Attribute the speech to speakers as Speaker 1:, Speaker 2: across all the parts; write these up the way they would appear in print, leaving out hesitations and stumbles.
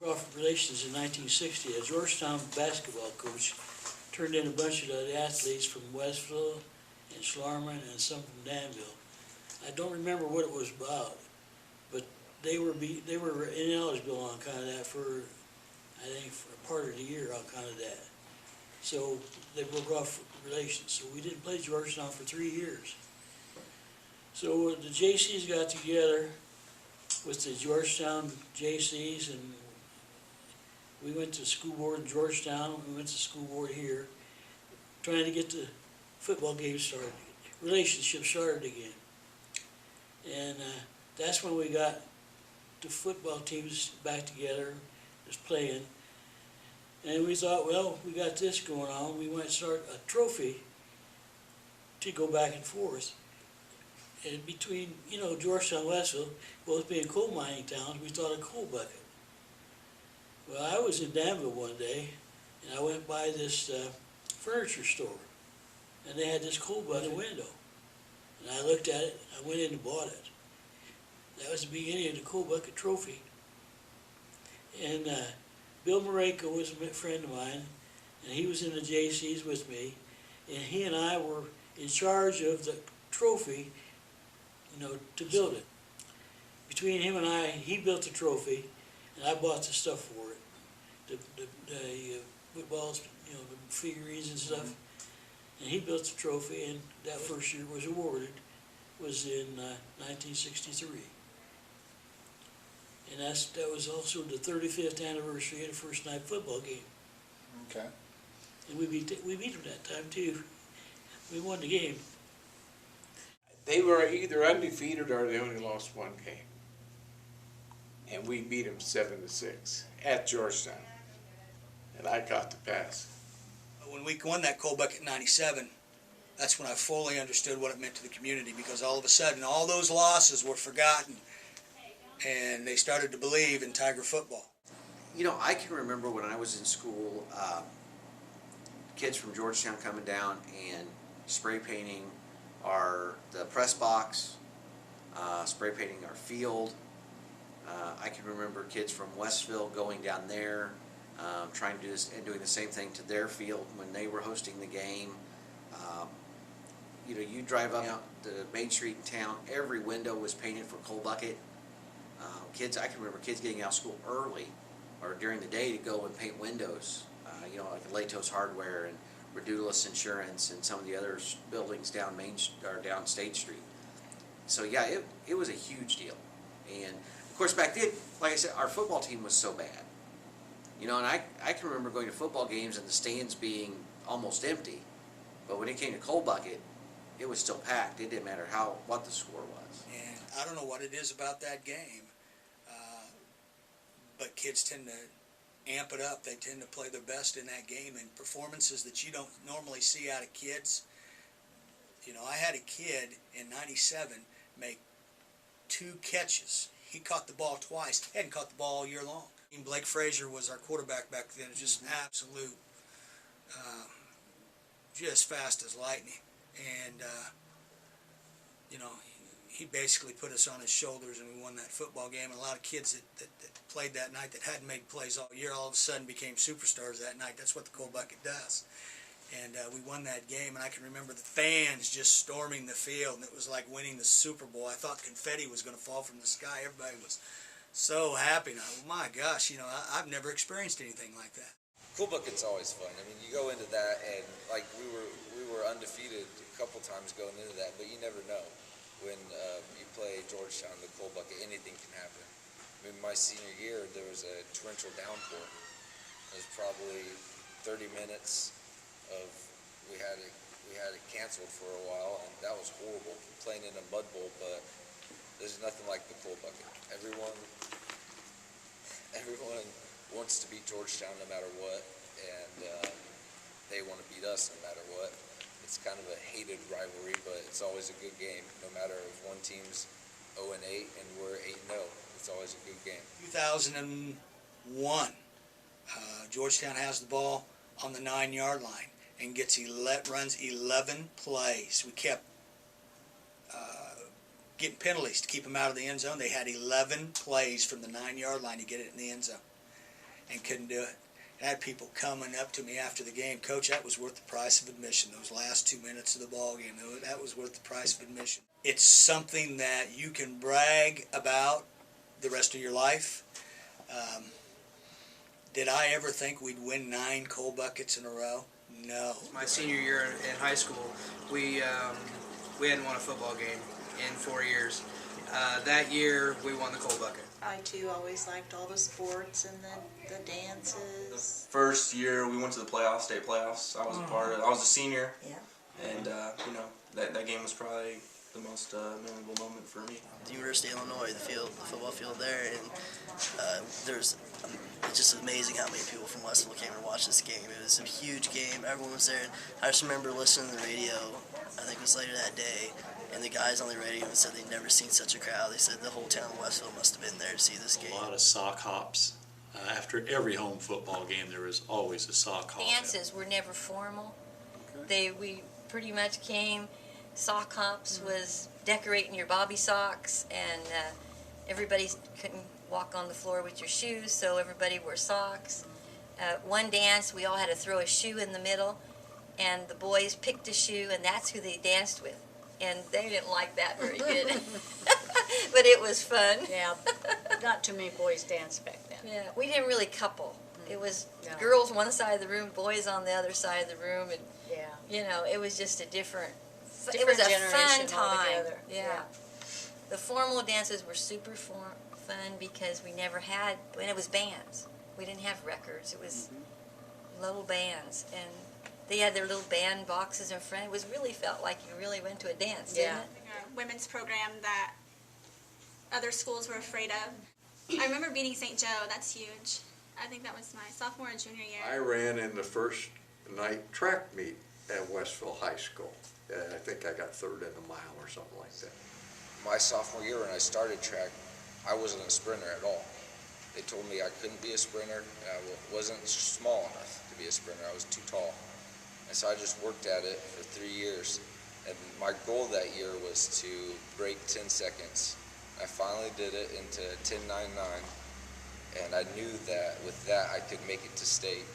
Speaker 1: off relations in 1960. A Georgetown basketball coach turned in a bunch of the athletes from Westville and Schlarman and some from Danville. I don't remember what it was about, but they were ineligible on kind of that for, I think, for a part of the year on kind of that. So they broke off relations. So we didn't play Georgetown for 3 years. So the JCs got together with the Georgetown JCs, and we went to school board in Georgetown. We went to school board here, trying to get the football game started, relationship started again. And that's when we got the football teams back together, just playing. And we thought, well, we got this going on. We might start a trophy to go back and forth. And between, Georgetown and Westville, both being coal mining towns, we thought a coal bucket. Well, I was in Danville one day, and I went by this furniture store, and they had this coal bucket window. And I looked at it, I went in and bought it. That was the beginning of the coal bucket trophy. And Bill Marenko was a friend of mine, and he was in the JCs with me, and he and I were in charge of the trophy, to build it. Between him and I, he built the trophy, and I bought the stuff for it, the footballs, the figurines and stuff. And he built the trophy, and that first year was awarded, was in 1963. And that was also the 35th anniversary of the first night football game.
Speaker 2: Okay.
Speaker 1: And we beat them that time too. We won the game.
Speaker 3: They were either undefeated or they only lost one game. And we beat them 7-6 at Georgetown. And I caught the pass.
Speaker 4: When we won that coal bucket in '97, that's when I fully understood what it meant to the community, because all of a sudden all those losses were forgotten and they started to believe in Tiger football.
Speaker 5: I can remember when I was in school, kids from Georgetown coming down and spray painting the press box, spray painting our field. I can remember kids from Westville going down there, trying to do this and doing the same thing to their field when they were hosting the game. You drive up the main street in town, every window was painted for coal bucket. I can remember kids getting out of school early or during the day to go and paint windows, like Latos Hardware and Redulis Insurance and some of the other buildings down down State Street. So yeah, it was a huge deal. And of course back then, like I said, our football team was so bad. And I can remember going to football games and the stands being almost empty. But when it came to coal bucket, it was still packed. It didn't matter what the score was.
Speaker 4: And I don't know what it is about that game, but kids tend to amp it up. They tend to play their best in that game, and performances that you don't normally see out of kids. I had a kid in '97 make 2 catches. He caught the ball twice. He hadn't caught the ball all year long. Blake Frazier was our quarterback back then. It was just absolute, just fast as lightning. And, he basically put us on his shoulders, and we won that football game. And a lot of kids that played that night that hadn't made plays all year all of a sudden became superstars that night. That's what the coal bucket does. And we won that game, and I can remember the fans just storming the field, and it was like winning the Super Bowl. I thought confetti was going to fall from the sky. Everybody was so happy. And my gosh, I've never experienced anything like that.
Speaker 6: Coal bucket's always fun. I mean, you go into that, and like we were undefeated a couple times going into that, but you never know. When you play Georgetown, the coal bucket, anything can happen. I mean, my senior year, there was a torrential downpour. It was probably 30 minutes of we had it canceled for a while, and that was horrible. Playing in a mud bowl, but there's nothing like the coal bucket. Everyone wants to beat Georgetown no matter what, and they want to beat us no matter what. It's kind of a hated rivalry, but it's always a good game, no matter if one team's 0-8 and we're 8-0. It's always a good game.
Speaker 4: 2001, Georgetown has the ball on the 9-yard line and runs 11 plays. We kept getting penalties to keep them out of the end zone. They had 11 plays from the 9-yard line to get it in the end zone. and couldn't do it. I had people coming up to me after the game, Coach, that was worth the price of admission. Those last 2 minutes of the ball game, that was worth the price of admission. It's something that you can brag about the rest of your life. Did I ever think we'd win 9 coal buckets in a row? No.
Speaker 2: My senior year in high school, we hadn't won a football game in 4 years. That year, we won the coal bucket.
Speaker 7: I too always liked all the sports and the dances.
Speaker 8: First year we went to the playoffs, state playoffs. I was a part of it. I was a senior,
Speaker 7: Yeah.
Speaker 8: and that game was probably the most memorable moment for me.
Speaker 9: The University of Illinois, the football field there, and it's just amazing how many people from Westville came and watched this game. It was a huge game. Everyone was there. I just remember listening to the radio. I think it was later that day, and the guys on the radio said they'd never seen such a crowd. They said the whole town of Westville must have been there to see this game.
Speaker 10: A lot of sock hops. After every home football game, there was always a sock hop.
Speaker 11: Dances were never formal. We pretty much came. Sock hops was decorating your bobby socks, and everybody couldn't walk on the floor with your shoes, so everybody wore socks. One dance, we all had to throw a shoe in the middle, and the boys picked a shoe, and that's who they danced with. And they didn't like that very good. But it was fun.
Speaker 7: Yeah, not too many boys danced back then.
Speaker 11: Yeah, we didn't really couple. It was
Speaker 7: No.
Speaker 11: girls one side of the room, boys on the other side of the room, and
Speaker 7: Yeah.
Speaker 11: it was just a different. It
Speaker 7: Different
Speaker 11: was a
Speaker 7: generation
Speaker 11: fun time.
Speaker 7: altogether.
Speaker 11: Yeah. The formal dances were super fun because we never had, and it was bands. We didn't have records. It was little bands, and they had their little band boxes in front. It was really felt like you really went to a dance, didn't
Speaker 7: Yeah.
Speaker 11: it?
Speaker 12: A women's program that other schools were afraid of. I remember beating St. Joe. That's huge. I think that was my sophomore and junior year.
Speaker 13: I ran in the first night track meet at Westville High School. I think I got third in a mile or something like that.
Speaker 6: My sophomore year when I started track, I wasn't a sprinter at all. They told me I couldn't be a sprinter, and I wasn't small enough to be a sprinter. I was too tall. And so I just worked at it for 3 years. And my goal that year was to break 10 seconds. I finally did it into 10.99, and I knew that with that I could make it to state.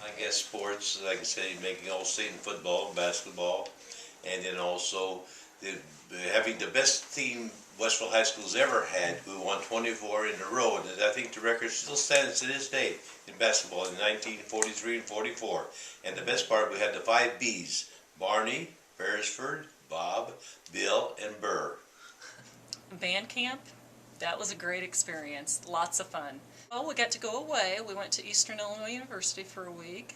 Speaker 14: I guess sports, like I say, making all state in football, basketball, and then also having the best team Westville High School's ever had. We won 24 in a row, and I think the record still stands to this day in basketball in 1943 and 44. And the best part, we had the 5 Bs: Barney, Beresford, Bob, Bill, and Burr.
Speaker 15: Band camp, that was a great experience, lots of fun. Well, we got to go away. We went to Eastern Illinois University for a week.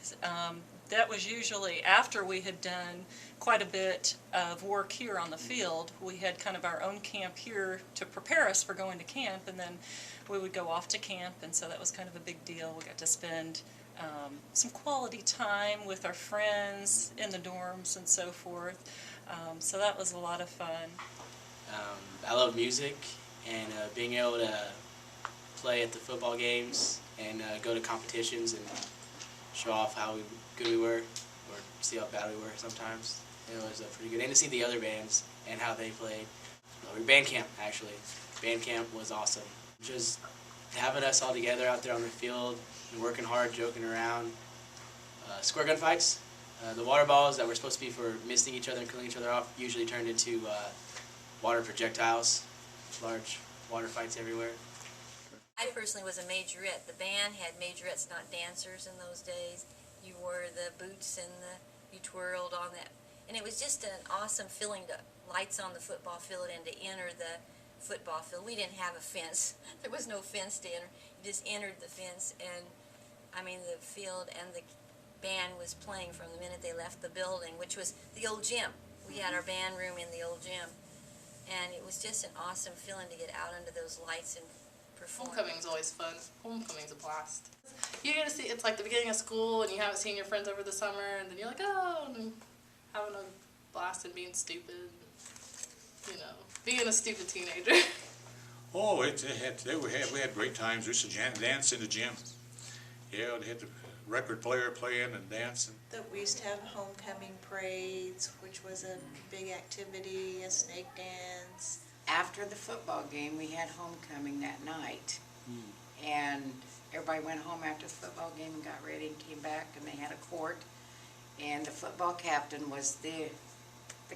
Speaker 15: That was usually after we had done quite a bit of work here on the field. We had kind of our own camp here to prepare us for going to camp, and then we would go off to camp, and so that was kind of a big deal. We got to spend some quality time with our friends in the dorms and so forth. So that was a lot of fun.
Speaker 16: I love music, and being able to play at the football games and go to competitions and show off how good we were, or see how bad we were sometimes. It was pretty good. And to see the other bands and how they played. Band camp, actually. Band camp was awesome. Just having us all together out there on the field and working hard, joking around. Square gun fights. The water balls that were supposed to be for misting each other and cooling each other off usually turned into water projectiles. Large water fights everywhere.
Speaker 11: I personally was a majorette. The band had majorettes, not dancers in those days. You wore the boots and you twirled on that. And it was just an awesome feeling to lights on the football field and to enter the football field. We didn't have a fence. There was no fence to enter. You just entered the fence, and I mean the field and the band was playing from the minute they left the building, which was the old gym. We had our band room in the old gym. And it was just an awesome feeling to get out under those lights and perform.
Speaker 17: Homecoming's always fun. Homecoming's a blast. You get to see, it's like the beginning of school and you haven't seen your friends over the summer, and then you're like, oh, and having a blast and being stupid, being a stupid teenager.
Speaker 18: Oh, we had great times. We used to dance in the gym. Yeah, they had the record player playing and dancing.
Speaker 7: We used to have homecoming parades, which was a big activity, a snake dance.
Speaker 19: After the football game, we had homecoming that night. And everybody went home after the football game and got ready and came back, and they had a court. And the football captain was the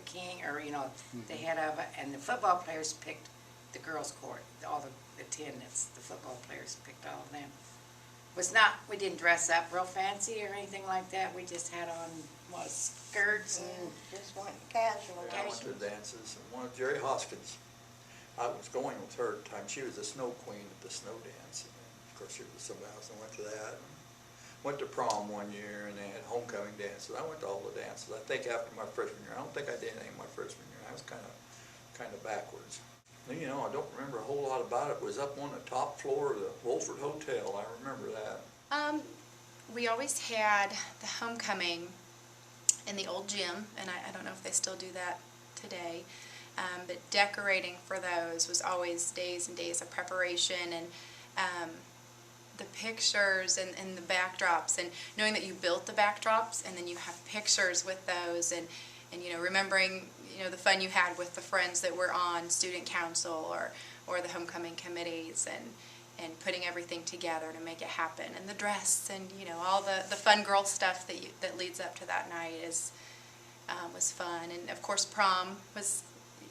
Speaker 19: king, or, you know, the head of it, and the football players picked the girls' court, all the attendants, the football players picked all of them. We didn't dress up real fancy or anything like that. We just had on, skirts and
Speaker 20: just went casual.
Speaker 21: I went to dances, and one of Jerry Hoskins, I was going with her at the time. She was the snow queen at the snow dance. And of course, she was somebody else. I went to that. Went to prom one year, and they had homecoming dances. I went to all the dances. I think after my freshman year, I don't think I did anything my freshman year. I was kind of backwards. And, you know, I don't remember a whole lot about it. It was up on the top floor of the Wolford Hotel. I remember that.
Speaker 22: We always had the homecoming in the old gym, and I don't know if they still do that today. But decorating for those was always days and days of preparation, and the pictures and the backdrops, and knowing that you built the backdrops and then you have pictures with those, and you know, remembering, you know, the fun you had with the friends that were on student council or the homecoming committees, and putting everything together to make it happen, and the dress, and you know, all the fun girl stuff that leads up to that night was fun. And of course prom was,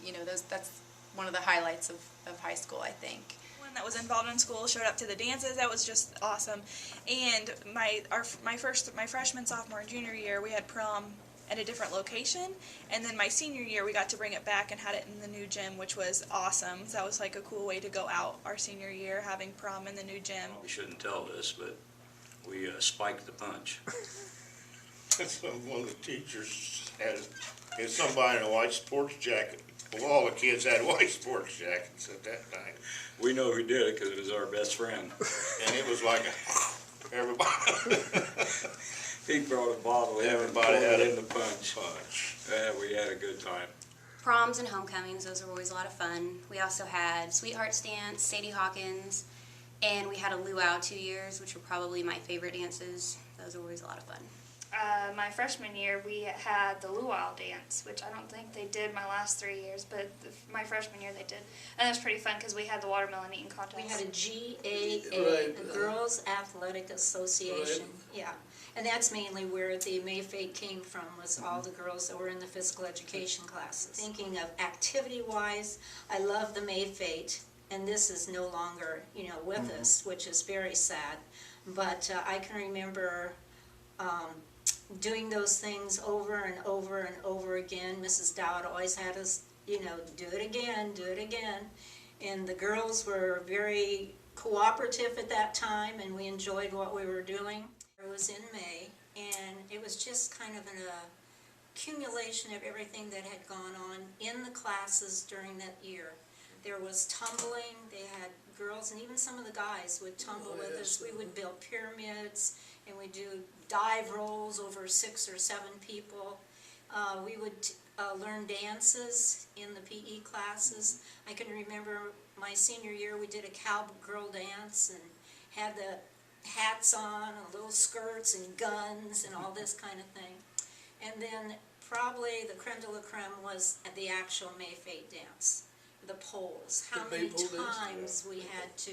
Speaker 22: you know, that's one of the highlights of high school, I think.
Speaker 23: That was involved in school showed up to the dances. That was just awesome. And my freshman, sophomore, and junior year, we had prom at a different location, and then my senior year we got to bring it back and had it in the new gym, which was awesome. So that was like a cool way to go out our senior year, having prom in the new gym.
Speaker 10: We shouldn't tell this, but we spiked the punch.
Speaker 24: One of the teachers had somebody in a white sports jacket. Well, all the kids had white sports jackets at that time.
Speaker 10: We know who did it because it was our best friend.
Speaker 24: And it was like everybody.
Speaker 10: He brought a bottle in.
Speaker 24: Everybody had
Speaker 10: in the punch. Yeah, we had a good time.
Speaker 25: Proms and homecomings, those were always a lot of fun. We also had Sweethearts Dance, Sadie Hawkins, and we had a luau 2 years, which were probably my favorite dances. Those were always a lot of fun.
Speaker 26: My freshman year, we had the luau dance, which I don't think they did my last 3 years, but my freshman year they did. And it was pretty fun because we had the watermelon eating contest.
Speaker 20: We had a GAA, the Girls Athletic Association.
Speaker 27: Right.
Speaker 20: Yeah. And that's mainly where the Mayfate came from, was all the girls that were in the physical education classes. Thinking of activity-wise, I love the Mayfate, and this is no longer, you know, with us, which is very sad. But I can remember doing those things over and over and over again. Mrs. Dowd always had us, you know, do it again, do it again. And the girls were very cooperative at that time, and we enjoyed what we were doing. It was in May, and it was just kind of an accumulation of everything that had gone on in the classes during that year. There was tumbling, they had girls, and even some of the guys would tumble with us. We would build pyramids, and we'd do dive rolls over 6 or 7 people. We would learn dances in the PE classes. I can remember my senior year, we did a cowgirl dance and had the hats on and little skirts and guns and all this kind of thing. And then probably the creme de la creme was at the actual Mayfate dance, the poles. How many times we had to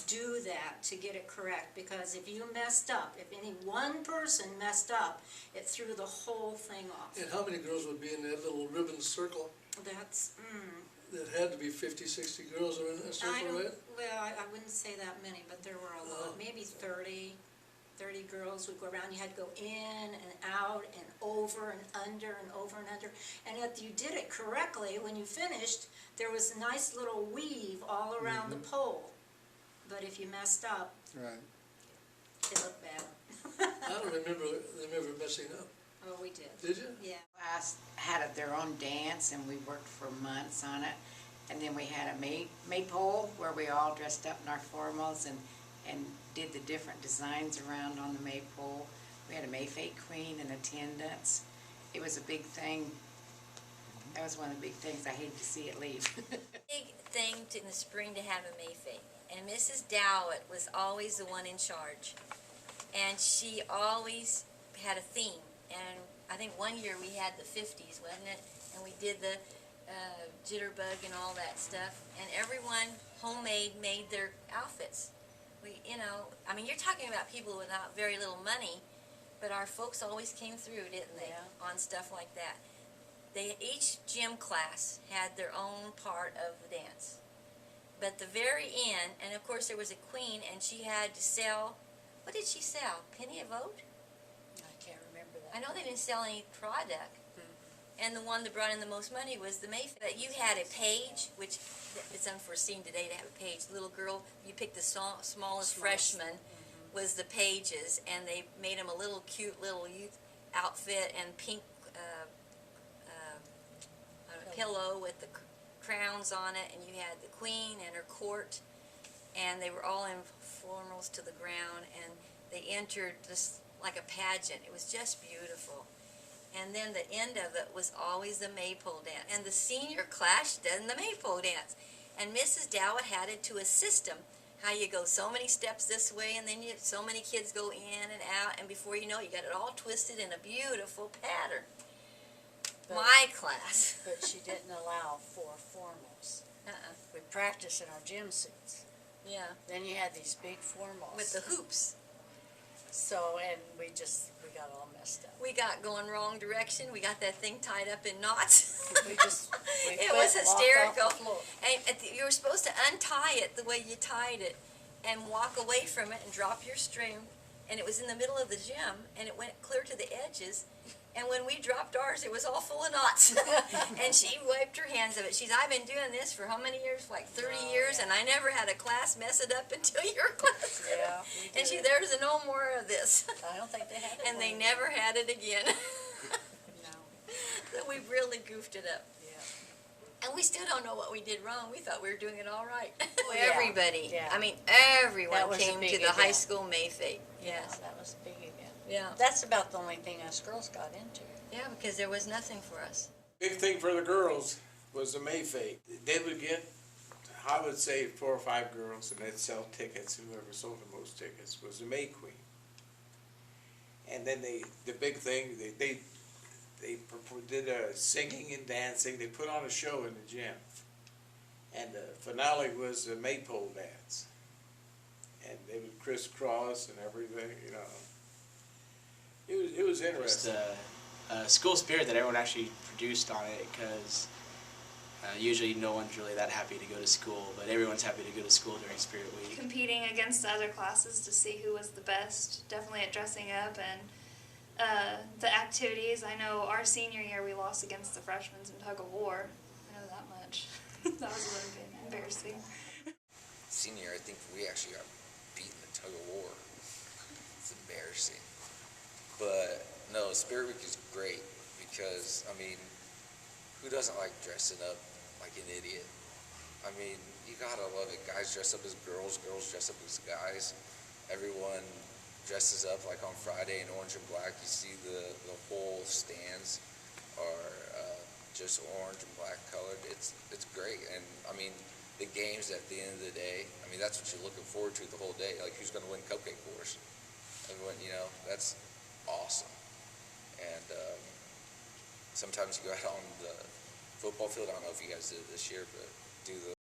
Speaker 20: do that to get it correct, because if you messed up, if any one person messed up, it threw the whole thing off.
Speaker 27: And how many girls would be in that little ribbon circle?
Speaker 20: That's,
Speaker 27: That had to be 50, 60 girls were in that circle, right?
Speaker 20: Well, I wouldn't say that many, but there were a lot, maybe 30 girls would go around. You had to go in and out and over and under and over and under. And if you did it correctly, when you finished, there was a nice little weave all around the pole. But if you messed up, it looked bad.
Speaker 27: I don't remember messing up.
Speaker 20: Oh, we did.
Speaker 27: Did you?
Speaker 20: Yeah.
Speaker 19: Class had their own dance, and we worked for months on it. And then we had a maypole where we all dressed up in our formals and did the different designs around on the maypole. We had a Mayfate queen in attendance. It was a big thing. That was one of the big things. I hated to see it leave.
Speaker 11: Big thing in the spring to have a Mayfate. And Mrs. Dowett was always the one in charge. And she always had a theme. And I think one year we had the 50s, wasn't it? And we did the jitterbug and all that stuff. And everyone, homemade, made their outfits. I mean, you're talking about people without very little money, but our folks always came through, didn't they, on stuff like that. Each gym class had their own part of the dance. But the very end, and of course there was a queen, and she had to sell, what did she sell? Penny a vote?
Speaker 1: I can't remember that.
Speaker 11: I know they didn't sell any product. And the one that brought in the most money was the Mayfair. But you had a page, which it's unforeseen today to have a page. The little girl, you picked the smallest freshman, was the pages, and they made him a little cute little youth outfit and pink pillow with the crowns on it, and you had the queen and her court, and they were all in formals to the ground, and they entered just like a pageant. It was just beautiful. And then the end of it was always the maypole dance. And the senior class did the maypole dance. And Mrs. Dowett had it to a system, how you go so many steps this way, and then so many kids go in and out, and before you know it, you got it all twisted in a beautiful pattern. My class.
Speaker 1: But she didn't allow for formals. We practiced in our gym suits.
Speaker 11: Yeah.
Speaker 1: Then you had these big formals.
Speaker 11: With the hoops.
Speaker 1: So, and we got all messed up.
Speaker 11: We got going wrong direction. We got that thing tied up in knots.
Speaker 1: We
Speaker 11: It was hysterical. And you were supposed to untie it the way you tied it and walk away from it and drop your string. And it was in the middle of the gym, and it went clear to the edges. And when we dropped ours, it was all full of knots. And she wiped her hands of it. I've been doing this for how many years? Like 30 years, and I never had a class mess it up until your class.
Speaker 1: Yeah.
Speaker 11: And there's no more of this.
Speaker 1: I don't think they had it.
Speaker 11: And they never had it again.
Speaker 1: No.
Speaker 11: We really goofed it up.
Speaker 1: Yeah.
Speaker 11: And we still don't know what we did wrong. We thought we were doing it all right.
Speaker 1: Well, yeah.
Speaker 11: Everybody.
Speaker 1: Yeah.
Speaker 11: I mean, everyone came to the high school Mayfete.
Speaker 1: Yes, that was a big event.
Speaker 11: Yeah.
Speaker 1: That's about the only thing us girls got into.
Speaker 11: Yeah, because there was nothing for us.
Speaker 2: Big thing for the girls was the Mayfete. They would get, I would say, 4 or 5 girls, and they'd sell tickets. Whoever sold the most tickets was the May Queen. And then the big thing, they did singing and dancing. They put on a show in the gym. And the finale was the maypole dance. And they would crisscross and everything, you know. It was interesting.
Speaker 16: Just school spirit that everyone actually produced on it, because usually no one's really that happy to go to school, but everyone's happy to go to school during Spirit Week.
Speaker 26: Competing against the other classes to see who was the best, definitely at dressing up, and the activities. I know our senior year we lost against the freshmen in tug of war. I know that much. That was a little bit embarrassing.
Speaker 6: Senior year, I think we actually got beaten in tug of war. It's embarrassing. But no, Spirit Week is great because, I mean, who doesn't like dressing up like an idiot? I mean, you gotta love it. Guys dress up as girls, girls dress up as guys. Everyone dresses up like on Friday in orange and black. You see the whole stands are just orange and black colored. It's great. And I mean, the games at the end of the day, I mean, that's what you're looking forward to the whole day. Like, who's gonna win Cupcake Wars? Everyone, you know, that's awesome. And sometimes you go out on the football field. I don't know if you guys did it this year, but do the